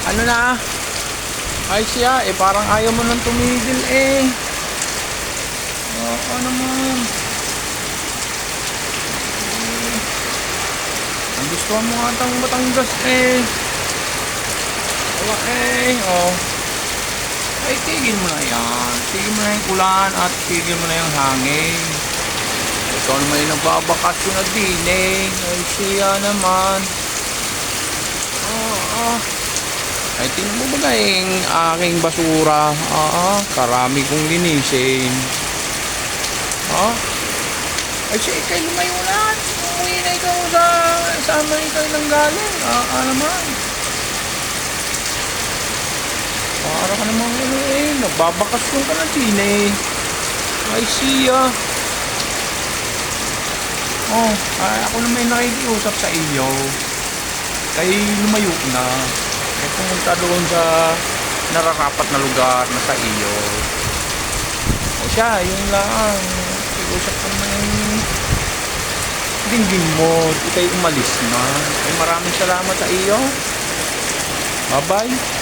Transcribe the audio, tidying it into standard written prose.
Ano na? Ay siya, parang ayaw mo nang tumigil eh. Oo naman. Ang gusto mo nga tang Batangas eh. Wala oh. Ay, tigil mo na yan. Tigil mo na yung ulan at tigil mo na yung hangin. Ikaw naman yung nagbabakasyon na din eh. Ay siya naman. Oo. Ay, tingnan mo ba yung aking basura? Karami kong linisin. Ay, siya, ikay lumayo na. Umuwi na ikaw sa amin kayo nang galing. Naman. Para ka naman nagbabakasyon ka na din eh. Ay, siya. Ako naman nakikiusap sa iyo. Kay lumayo na. Kaya pumunta doon sa nararapat na lugar na sa iyo. O siya, yun lang. Iusap ko naman yung dinggin mo. Ikay umalis na. Ay, maraming salamat sa iyo. Bye bye.